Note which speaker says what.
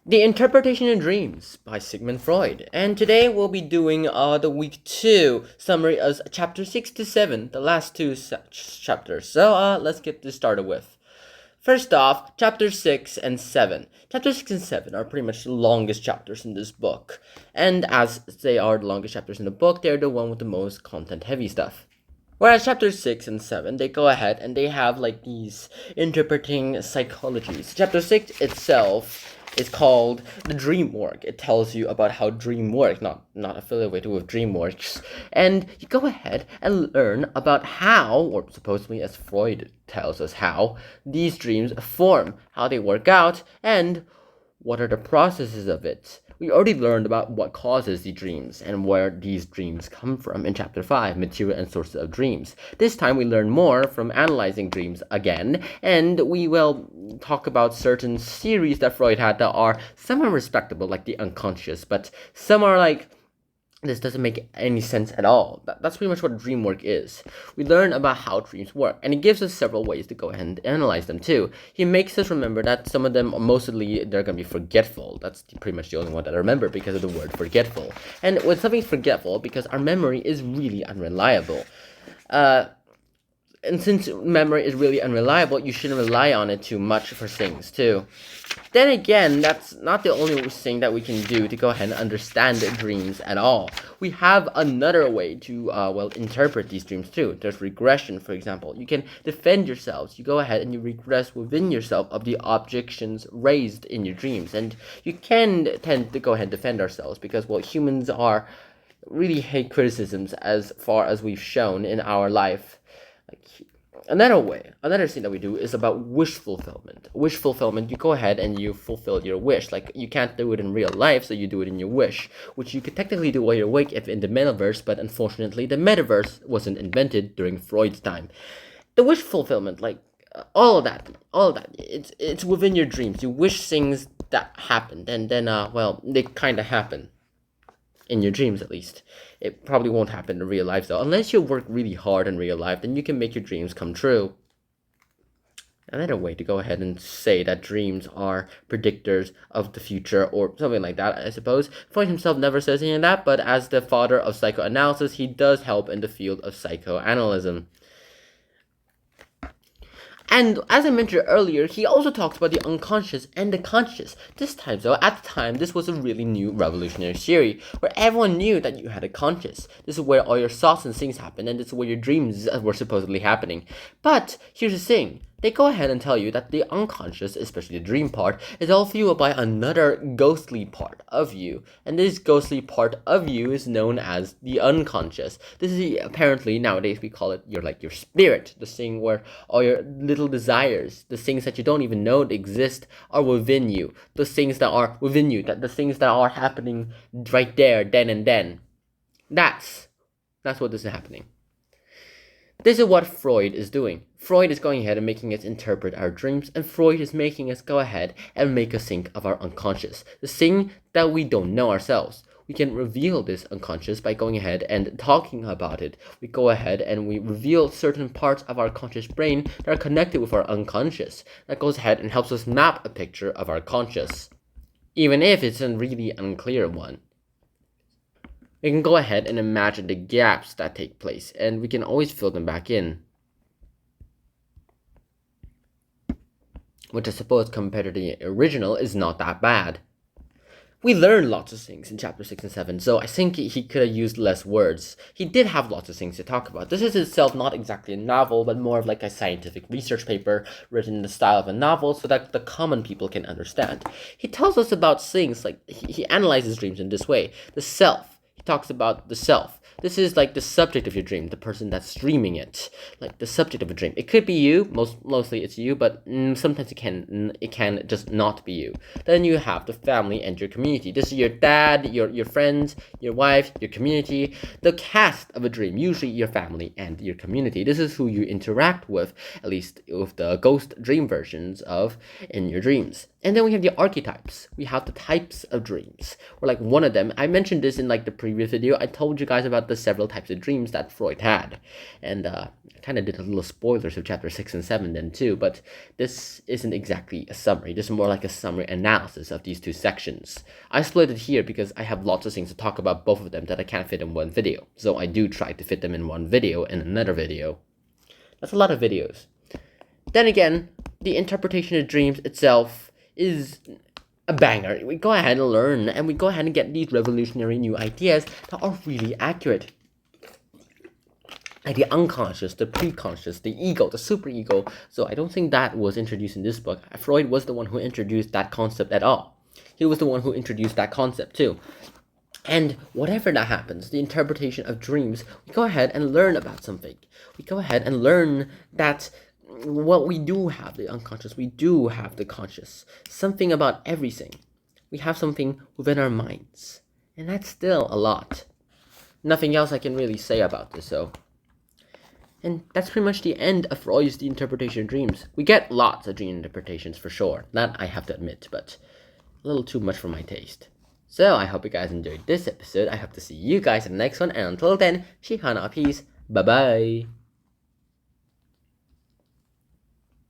Speaker 1: The Interpretation of Dreams by Sigmund Freud. And today we'll be doing the week 2 summary as chapter 6 to 7, the last two chapters. So let's get this started with. First off, chapter 6 and 7. Chapter 6 and 7 are pretty much the longest chapters in this book. And as they are the longest chapters in the book, they're the one with the most content-heavy stuff. Whereas chapter 6 and 7, they go ahead and they have like these interpreting psychologies. Chapter 6 itself is called the dream work. It tells you about how dream work, not affiliated with DreamWorks. And you go ahead and learn about how, or supposedly as Freud tells us how, these dreams form, how they work out, and what are the processes of it. We already learned about what causes the dreams and where these dreams come from in chapter 5, Material and Sources of Dreams. This time we learn more from analyzing dreams again, and we will talk about certain theories that Freud had that are somewhat respectable, like the unconscious, but some are like, this doesn't make any sense at all. That's pretty much what dream work is. We learn about how dreams work, and he gives us several ways to go ahead and analyze them too. He makes us remember that some of them, mostly, they're going to be forgetful. That's pretty much the only one that I remember because of the word forgetful. And when something's forgetful, because our memory is really unreliable. And since memory is really unreliable, you shouldn't rely on it too much for things too. Then again, that's not the only thing that we can do to go ahead and understand dreams at all. We have another way to, interpret these dreams too. There's regression, for example. You can defend yourselves. You go ahead and you regress within yourself of the objections raised in your dreams. And you can tend to go ahead and defend ourselves because, well, humans are really hate criticisms as far as we've shown in our life. Another thing that we do is about wish fulfillment. Wish fulfillment, you go ahead and you fulfill your wish. Like, you can't do it in real life, so you do it in your wish, which you could technically do while you're awake if in the metaverse, but unfortunately the metaverse wasn't invented during Freud's time. The wish fulfillment, like, all of that, it's within your dreams. You wish things that happened, and then, they kind of happen. In your dreams, at least. It probably won't happen in real life, though. Unless you work really hard in real life, then you can make your dreams come true. Another way to go ahead and say that dreams are predictors of the future, or something like that, I suppose. Freud himself never says any of that, but as the father of psychoanalysis, he does help in the field of psychoanalysis. And as I mentioned earlier, he also talks about the unconscious and the conscious. This time, though, at the time, this was a really new revolutionary theory, where everyone knew that you had a conscious. This is where all your thoughts and things happen, and this is where your dreams were supposedly happening. But here's the thing. They go ahead and tell you that the unconscious, especially the dream part, is all fueled by another ghostly part of you. And this ghostly part of you is known as the unconscious. This is apparently, nowadays we call it your spirit. The thing where all your little desires, the things that you don't even know exist, are within you. The things that are within you, the things that are happening right there, then and then. That's what this is happening. This is what Freud is doing. Freud is going ahead and making us interpret our dreams, and Freud is making us go ahead and make us think of our unconscious, the thing that we don't know ourselves. We can reveal this unconscious by going ahead and talking about it. We go ahead and we reveal certain parts of our conscious brain that are connected with our unconscious. That goes ahead and helps us map a picture of our conscious, even if it's a really unclear one. We can go ahead and imagine the gaps that take place, and we can always fill them back in. Which I suppose compared to the original is not that bad. We learned lots of things in chapter 6 and 7, so I think he could have used less words. He did have lots of things to talk about. This is itself not exactly a novel, but more of like a scientific research paper written in the style of a novel so that the common people can understand. He tells us about things like, he analyzes dreams in this way. The self. He talks about the self. This is like the subject of your dream, the person that's dreaming it, like the subject of a dream. It could be you, mostly it's you, but sometimes it can just not be you. Then you have the family and your community. This is your dad, your friends, your wife, your community. The cast of a dream, usually your family and your community. This is who you interact with, at least with the ghost dream versions of in your dreams. And then we have the archetypes. We have the types of dreams. Or like one of them, I mentioned this in like the previous video. I told you guys about the several types of dreams that Freud had. And I kind of did a little spoilers of chapter 6 and 7 then too. But this isn't exactly a summary. This is more like a summary analysis of these two sections. I split it here because I have lots of things to talk about both of them that I can't fit in one video. So I do try to fit them in one video and another video. That's a lot of videos. Then again, the interpretation of dreams itself is a banger. We go ahead and learn, and we go ahead and get these revolutionary new ideas that are really accurate. Like the unconscious, the preconscious, the ego, the superego. So I don't think that was introduced in this book. Freud was the one who introduced that concept at all. He was the one who introduced that concept too. And whatever that happens, the interpretation of dreams, we go ahead and learn about something. We go ahead and learn that we do have the unconscious, we do have the conscious, something about everything. We have something within our minds, and that's still a lot. Nothing else I can really say about this, so. And that's pretty much the end of Freud's The Interpretation of Dreams. We get lots of dream interpretations for sure, that I have to admit, but a little too much for my taste. So I hope you guys enjoyed this episode. I hope to see you guys in the next one, and until then, Shihana, peace, bye bye.